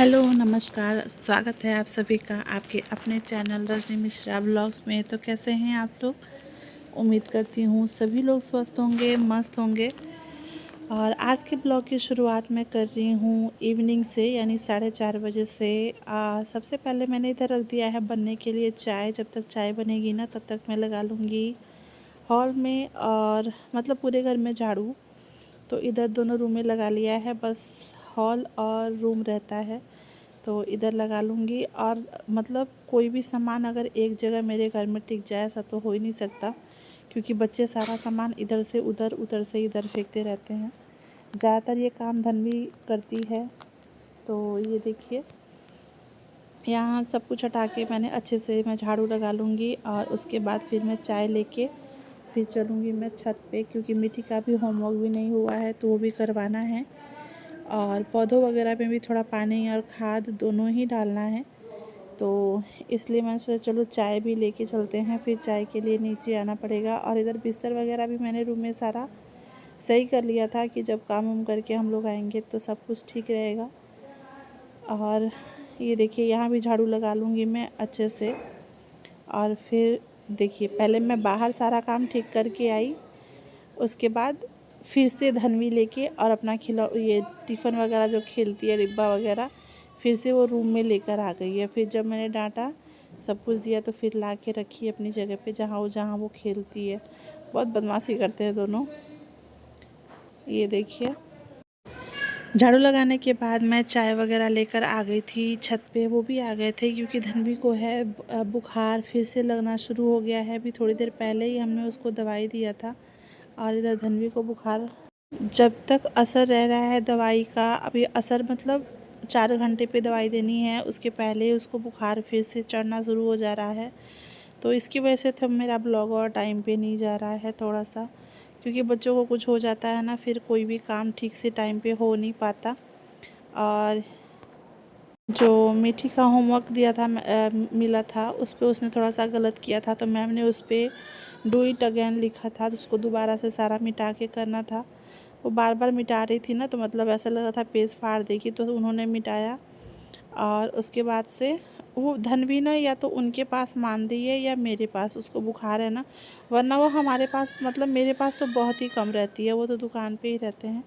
Hello नमस्कार, स्वागत है आप सभी का आपके अपने चैनल रजनी मिश्रा ब्लॉग्स में। तो कैसे हैं आप लोग? उम्मीद करती हूँ सभी लोग स्वस्थ होंगे, मस्त होंगे। और आज के ब्लॉग की शुरुआत मैं कर रही हूँ इवनिंग से, यानी 4:30 बजे से। सबसे पहले मैंने इधर रख दिया है बनने के लिए चाय। जब तक चाय बनेगी ना तब तक मैं लगा लूँगी हॉल में, और मतलब पूरे घर में झाड़ू। तो इधर दोनों रूम में लगा लिया है, बस हॉल और रूम रहता है तो इधर लगा लूँगी। और मतलब कोई भी सामान अगर एक जगह मेरे घर में टिक जाए ऐसा तो हो ही नहीं सकता, क्योंकि बच्चे सारा सामान इधर से उधर, उधर से इधर फेंकते रहते हैं। ज़्यादातर ये काम धन्वी करती है। तो ये देखिए, यहाँ सब कुछ हटा के मैंने अच्छे से मैं झाड़ू लगा लूँगी, और उसके बाद फिर मैं चाय लेके फिर चलूँगी मैं छत पे, क्योंकि मिट्टी का भी होमवर्क भी नहीं हुआ है तो वो भी करवाना है। और पौधों वगैरह में भी थोड़ा पानी और खाद दोनों ही डालना है। तो इसलिए मैंने सोचा चलो चाय भी लेके चलते हैं, फिर चाय के लिए नीचे आना पड़ेगा। और इधर बिस्तर वगैरह भी मैंने रूम में सारा सही कर लिया था कि जब काम वाम करके हम लोग आएंगे तो सब कुछ ठीक रहेगा। और ये देखिए, यहाँ भी झाड़ू लगा लूँगी मैं अच्छे से। और फिर देखिए, पहले मैं बाहर सारा काम ठीक करके आई, उसके बाद फिर से धनवी लेके और अपना ये टिफ़िन वगैरह जो खेलती है डिब्बा वगैरह, फिर से वो रूम में लेकर आ गई है। फिर जब मैंने डांटा, सब कुछ दिया, तो फिर ला के रखी है अपनी जगह पे जहाँ वो खेलती है। बहुत बदमाशी करते हैं दोनों। ये देखिए, झाड़ू लगाने के बाद मैं चाय वगैरह लेकर आ गई थी छत पे। वो भी आ गए थे क्योंकि धनवी को है बुखार फिर से लगना शुरू हो गया है। अभी थोड़ी देर पहले ही हमने उसको दवाई दिया था, और इधर धनवी को बुखार जब तक असर रह रहा है दवाई का। अभी असर मतलब 4 घंटे पे दवाई देनी है, उसके पहले ही उसको बुखार फिर से चढ़ना शुरू हो जा रहा है। तो इसकी वजह से तो मेरा ब्लॉग और टाइम पे नहीं जा रहा है थोड़ा सा, क्योंकि बच्चों को कुछ हो जाता है ना, फिर कोई भी काम ठीक से टाइम पे हो नहीं पाता। और जो मीठी का होमवर्क दिया था मिला था, उस पर उसने थोड़ा सा गलत किया था, तो मैम ने उस पर डू इट अगेन लिखा था, तो उसको दोबारा से सारा मिटा के करना था। वो बार बार मिटा रही थी ना, तो मतलब ऐसा लग रहा था पेज फाड़ देगी, तो उन्होंने मिटाया। और उसके बाद से वो धनवी ना या तो उनके पास मान रही है या मेरे पास, उसको बुखार है ना, वरना वो हमारे पास मतलब मेरे पास तो बहुत ही कम रहती है। वो तो दुकान पे ही रहते हैं।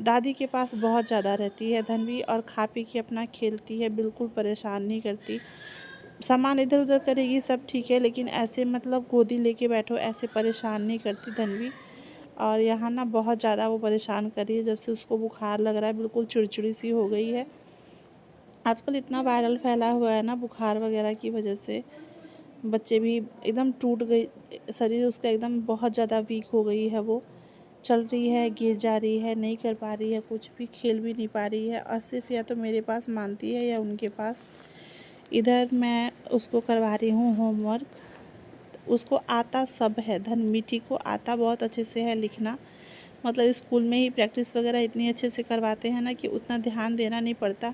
दादी के पास बहुत ज़्यादा रहती है धनवी, और खा पी के अपना खेलती है, बिल्कुल परेशान नहीं करती। सामान इधर उधर करेगी सब ठीक है, लेकिन ऐसे मतलब गोदी लेके बैठो ऐसे परेशान नहीं करती धनवी। और यहाँ ना बहुत ज़्यादा वो परेशान कर रही है, जब से उसको बुखार लग रहा है, बिल्कुल चिड़चिड़ी सी हो गई है। आजकल इतना वायरल फैला हुआ है ना बुखार वगैरह की वजह से, बच्चे भी एकदम टूट गई, शरीर उसका एकदम बहुत ज़्यादा वीक हो गई है। वो चल रही है, गिर जा रही है, नहीं कर पा रही है कुछ भी, खेल भी नहीं पा रही है, और सिर्फ या तो मेरे पास मानती है या उनके पास। इधर मैं उसको करवा रही हूँ होमवर्क। उसको आता सब है, मीठी को आता बहुत अच्छे से है लिखना। मतलब स्कूल में ही प्रैक्टिस वगैरह इतनी अच्छे से करवाते हैं ना कि उतना ध्यान देना नहीं पड़ता।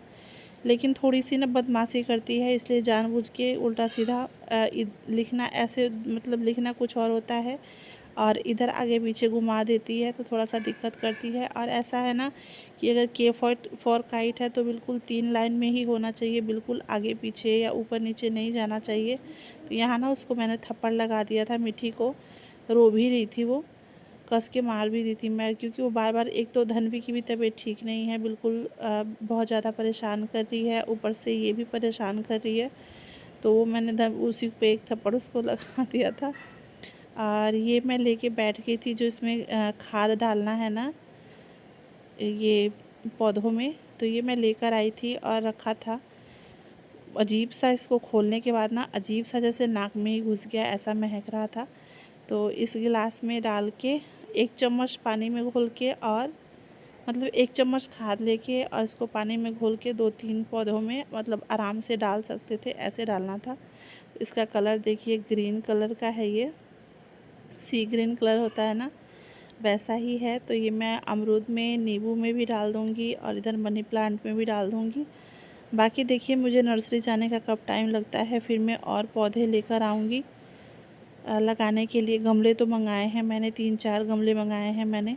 लेकिन थोड़ी सी ना बदमाशी करती है, इसलिए जानबूझ के उल्टा सीधा लिखना ऐसे, मतलब लिखना कुछ और होता है, और इधर आगे पीछे घुमा देती है, तो थोड़ा सा दिक्कत करती है। और ऐसा है ना कि अगर के फॉर काइट है तो बिल्कुल 3 लाइन में ही होना चाहिए, बिल्कुल आगे पीछे या ऊपर नीचे नहीं जाना चाहिए। तो यहाँ ना उसको मैंने थप्पड़ लगा दिया था मिठी को। रो भी रही थी वो, कस के मार भी दी थी मैं, क्योंकि वो बार बार, एक तो धनवी की भी तबीयत ठीक नहीं है बिल्कुल, बहुत ज़्यादा परेशान कर रही है, ऊपर से ये भी परेशान कर रही है। तो वो मैंने उसी पे एक थप्पड़ उसको लगा दिया था। और ये मैं लेके बैठ गई थी, जो इसमें खाद डालना है ना ये पौधों में, तो ये मैं लेकर आई थी और रखा था। अजीब सा इसको खोलने के बाद ना, अजीब सा जैसे नाक में ही घुस गया ऐसा महक रहा था। तो इस गिलास में डाल के 1 चम्मच पानी में घोल के, और मतलब 1 चम्मच खाद लेके और इसको पानी में घोल के 2-3 पौधों में मतलब आराम से डाल सकते थे, ऐसे डालना था। इसका कलर देखिए ग्रीन कलर का है, ये सी ग्रीन कलर होता है ना, वैसा ही है। तो ये मैं अमरूद में, नींबू में भी डाल दूँगी, और इधर मनी प्लांट में भी डाल दूँगी। बाकी देखिए, मुझे नर्सरी जाने का कब टाइम लगता है, फिर मैं और पौधे लेकर आऊँगी लगाने के लिए। गमले तो मंगाए हैं मैंने, 3-4 गमले मंगाए हैं मैंने।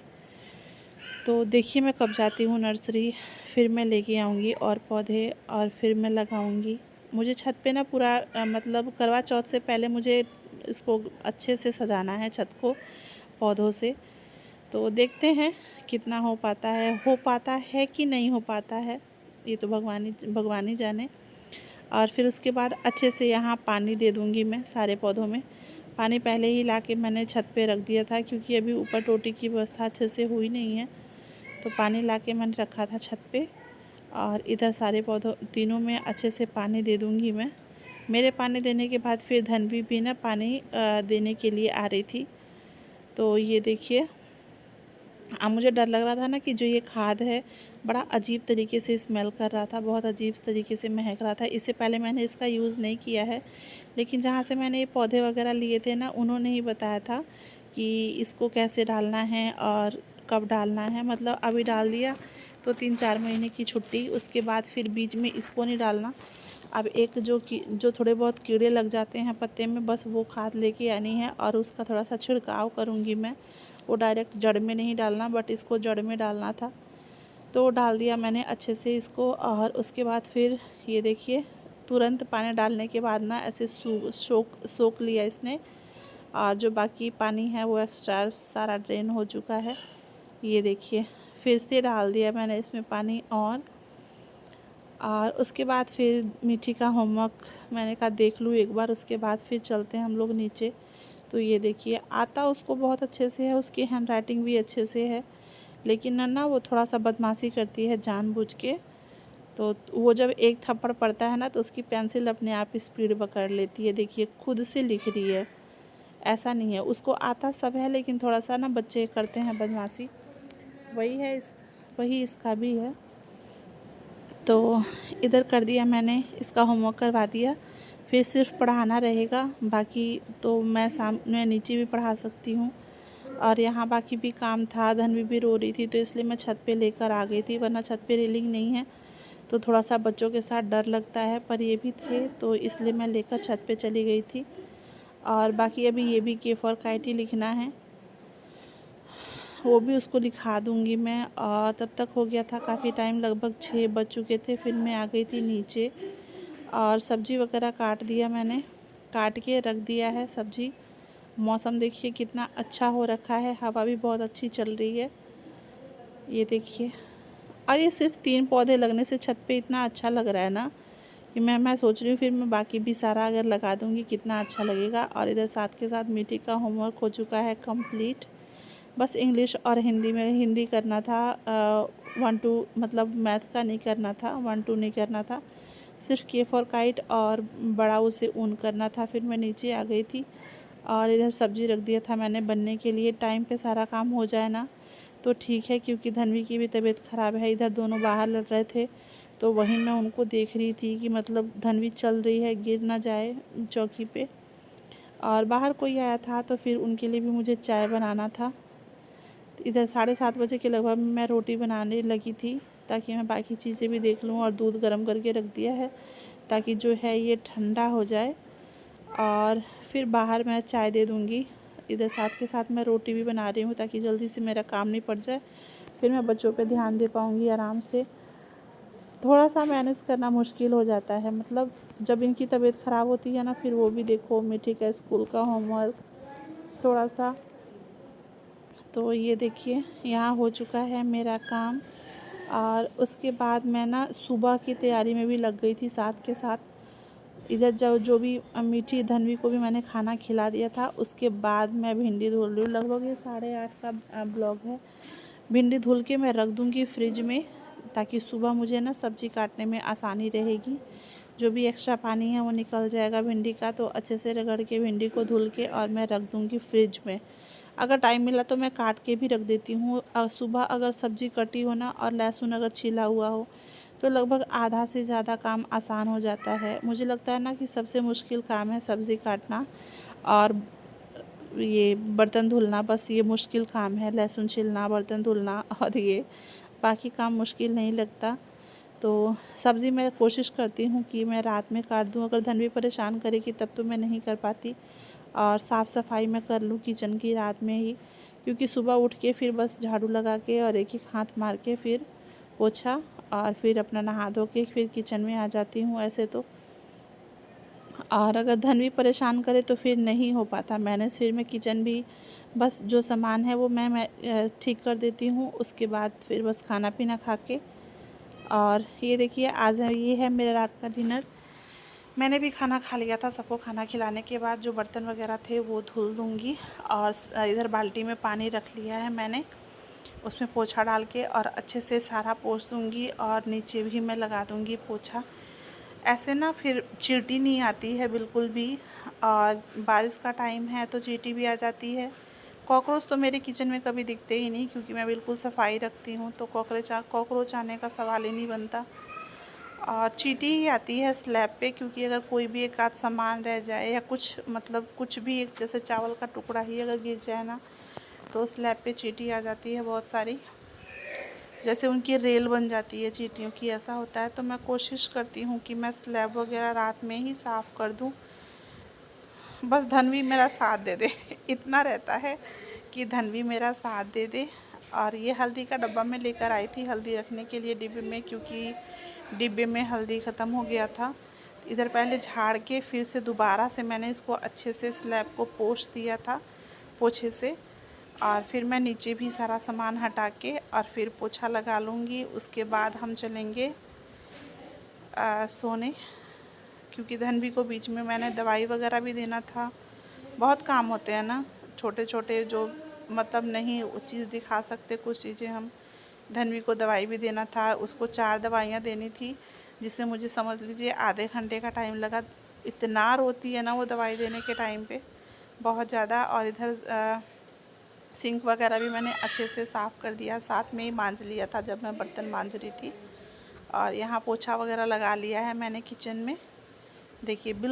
तो देखिए मैं कब जाती हूँ नर्सरी, फिर मैं लेके आऊँगी और पौधे और फिर मैं लगाऊँगी। मुझे छत पे ना पूरा मतलब करवा चौथ से पहले मुझे इसको अच्छे से सजाना है छत को पौधों से। तो देखते हैं कितना हो पाता है कि नहीं हो पाता है, ये तो भगवान ही जाने। और फिर उसके बाद अच्छे से यहाँ पानी दे दूँगी मैं सारे पौधों में। पानी पहले ही ला के मैंने छत पे रख दिया था, क्योंकि अभी ऊपर टोटी की व्यवस्था अच्छे से हुई नहीं है। तो पानी ला के मैंने रखा था छत पे, और इधर सारे पौधों तीनों में अच्छे से पानी दे दूँगी मैं। मेरे पानी देने के बाद फिर धनवी भी ना पानी देने के लिए आ रही थी। तो ये देखिए, अब मुझे डर लग रहा था ना कि जो ये खाद है बड़ा अजीब तरीके से स्मेल कर रहा था, बहुत अजीब तरीके से महक रहा था। इससे पहले मैंने इसका यूज़ नहीं किया है, लेकिन जहाँ से मैंने ये पौधे वगैरह लिए थे ना, उन्होंने ही बताया था कि इसको कैसे डालना है और कब डालना है। मतलब अभी डाल दिया तो 3-4 महीने की छुट्टी, उसके बाद फिर बीच में इसको नहीं डालना। अब एक जो थोड़े बहुत कीड़े लग जाते हैं पत्ते में, बस वो खाद लेके आनी है और उसका थोड़ा सा छिड़काव करूँगी मैं। वो डायरेक्ट जड़ में नहीं डालना, बट इसको जड़ में डालना था, तो डाल दिया मैंने अच्छे से इसको। और उसके बाद फिर ये देखिए, तुरंत पानी डालने के बाद ना ऐसे सोख लिया इसने, और जो बाकी पानी है वो एक्स्ट्रा सारा ड्रेन हो चुका है। ये देखिए, फिर से डाल दिया मैंने इसमें पानी। और उसके बाद फिर मीठी का होमवर्क मैंने कहा देख लूँ एक बार, उसके बाद फिर चलते हैं हम लोग नीचे। तो ये देखिए, आता उसको बहुत अच्छे से है, उसकी हैंड राइटिंग भी अच्छे से है, लेकिन ना वो थोड़ा सा बदमाशी करती है जानबूझ के। तो वो जब एक थप्पड़ पड़ता है ना, तो उसकी पेंसिल अपने आप स्पीड पकड़ लेती है। देखिए खुद से लिख रही है, ऐसा नहीं है उसको आता सब है, लेकिन थोड़ा सा ना बच्चे करते हैं बदमाशी, वही इसका भी है। तो इधर कर दिया मैंने, इसका होमवर्क करवा दिया। फिर सिर्फ पढ़ाना रहेगा, बाकी तो मैं नीचे भी पढ़ा सकती हूँ। और यहाँ बाकी भी काम था, धनवी भी रो रही थी, तो इसलिए मैं छत पे लेकर आ गई थी, वरना छत पे रेलिंग नहीं है तो थोड़ा सा बच्चों के साथ डर लगता है। पर ये भी थे तो इसलिए मैं लेकर छत पे चली गई थी। और बाकी अभी ये भी के फॉर काइट ही लिखना है, वो भी उसको लिखा दूँगी मैं। और तब तक हो गया था काफ़ी टाइम, लगभग 6 बज चुके थे। फिर मैं आ गई थी नीचे और सब्ज़ी वगैरह काट दिया मैंने, काट के रख दिया है सब्ज़ी। मौसम देखिए कितना अच्छा हो रखा है, हवा भी बहुत अच्छी चल रही है, ये देखिए। और ये सिर्फ 3 पौधे लगने से छत पे इतना अच्छा लग रहा है ना, कि मैं सोच रही हूँ फिर मैं बाकी भी सारा अगर लगा दूँगी कितना अच्छा लगेगा। और इधर साथ के साथ मीठी का होमवर्क हो चुका है कंप्लीट। बस इंग्लिश और हिंदी में, हिंदी करना था 1-2, मतलब मैथ का नहीं करना था, 1-2 नहीं करना था, सिर्फ के फॉर काइट और बड़ा उसे ऊन करना था। फिर मैं नीचे आ गई थी और इधर सब्ज़ी रख दिया था मैंने बनने के लिए। टाइम पे सारा काम हो जाए ना तो ठीक है, क्योंकि धनवी की भी तबीयत ख़राब है। इधर दोनों बाहर लड़ रहे थे, तो वहीं मैं उनको देख रही थी कि मतलब धनवी चल रही है, गिर ना जाए चौकी पे। और बाहर कोई आया था तो फिर उनके लिए भी मुझे चाय बनाना था। इधर 7:30 बजे के लगभग मैं रोटी बनाने लगी थी, ताकि मैं बाकी चीज़ें भी देख लूँ। और दूध गर्म करके रख दिया है ताकि जो है ये ठंडा हो जाए, और फिर बाहर मैं चाय दे दूँगी। इधर साथ के साथ मैं रोटी भी बना रही हूँ ताकि जल्दी से मेरा काम नहीं पड़ जाए, फिर मैं बच्चों पे ध्यान दे पाऊँगी आराम से। थोड़ा सा मैनेज करना मुश्किल हो जाता है, मतलब जब इनकी तबीयत ख़राब होती है ना, फिर वो भी देखो, मीठी का स्कूल का होमवर्क थोड़ा सा। तो ये देखिए, यहाँ हो चुका है मेरा काम। और उसके बाद मैं ना सुबह की तैयारी में भी लग गई थी साथ के साथ। इधर जो भी मीठी धनवी को भी मैंने खाना खिला दिया था, उसके बाद मैं भिंडी धुल रही हूँ। लगभग ये 8:30 का ब्लॉग है। भिंडी धुल के मैं रख दूँगी फ्रिज में, ताकि सुबह मुझे ना सब्ज़ी काटने में आसानी रहेगी। जो भी एक्स्ट्रा पानी है वो निकल जाएगा भिंडी का। तो अच्छे से रगड़ के भिंडी को धुल के और मैं रख दूँगी फ्रिज में। अगर टाइम मिला तो मैं काट के भी रख देती हूँ। सुबह अगर सब्ज़ी कटी हो ना और लहसुन अगर छिला हुआ हो, तो लगभग आधा से ज़्यादा काम आसान हो जाता है। मुझे लगता है ना कि सबसे मुश्किल काम है सब्ज़ी काटना और ये बर्तन धुलना, बस ये मुश्किल काम है। लहसुन छिलना, बर्तन धुलना, और ये बाकी काम मुश्किल नहीं लगता। तो सब्ज़ी मैं कोशिश करती हूँ कि मैं रात में काट दूँ, अगर धनवी परेशान करेगी तब तो मैं नहीं कर पाती। और साफ़ सफाई मैं कर लूँ किचन की रात में ही, क्योंकि सुबह उठ के फिर बस झाड़ू लगा के और एक एक हाथ मार के फिर पोछा और फिर अपना नहा धो के फिर किचन में आ जाती हूँ ऐसे तो। और अगर धन्वी परेशान करे तो फिर नहीं हो पाता मैनेज। फिर मैं किचन भी बस जो सामान है वो मैं ठीक कर देती हूँ। उसके बाद फिर बस खाना पीना खा के, और ये देखिए आज ये है मेरा रात का डिनर। मैंने भी खाना खा लिया था। सबको खाना खिलाने के बाद जो बर्तन वगैरह थे वो धुल दूँगी, और इधर बाल्टी में पानी रख लिया है मैंने, उसमें पोछा डाल के और अच्छे से सारा पोंछ दूँगी, और नीचे भी मैं लगा दूँगी पोछा। ऐसे ना फिर चींटी नहीं आती है बिल्कुल भी, और बारिश का टाइम है तो चींटी भी आ जाती है। कॉकरोच तो मेरे किचन में कभी दिखते ही नहीं, क्योंकि मैं बिल्कुल सफाई रखती हूँ, तो कॉकरोच आने का सवाल ही नहीं बनता। और चींटी ही आती है स्लैब पे, क्योंकि अगर कोई भी एक आध सामान रह जाए या कुछ मतलब कुछ भी एक जैसे चावल का टुकड़ा ही अगर गिर जाए ना, तो स्लैब पे चींटी आ जाती है बहुत सारी, जैसे उनकी रेल बन जाती है चींटियों की, ऐसा होता है। तो मैं कोशिश करती हूँ कि मैं स्लैब वगैरह रात में ही साफ़ कर दूँ, बस धन्वी मेरा साथ दे दे इतना रहता है कि धन्वी मेरा साथ दे दे। और ये हल्दी का डब्बा मैं लेकर आई थी हल्दी रखने के लिए डिब्बे में, क्योंकि डिब्बे में हल्दी ख़त्म हो गया था। इधर पहले झाड़ के फिर से दोबारा से मैंने इसको अच्छे से स्लैब को पोंछ दिया था पोछे से, और फिर मैं नीचे भी सारा सामान हटा के और फिर पोछा लगा लूँगी। उसके बाद हम चलेंगे सोने, क्योंकि धन्वी को बीच में मैंने दवाई वगैरह भी देना था। बहुत काम होते हैं ना छोटे छोटे, जो मतलब नहीं वो चीज़ दिखा सकते कुछ चीज़ें हम। धन्वी को दवाई भी देना था, उसको 4 दवाइयाँ देनी थी, जिससे मुझे समझ लीजिए आधे घंटे का टाइम लगा। इतना रोती है ना वो दवाई देने के टाइम पे, बहुत ज़्यादा। और इधर सिंक वगैरह भी मैंने अच्छे से साफ़ कर दिया, साथ में ही मांज लिया था जब मैं बर्तन मांज रही थी। और यहाँ पोछा वगैरह लगा लिया है मैंने किचन में, देखिए बिल्कुल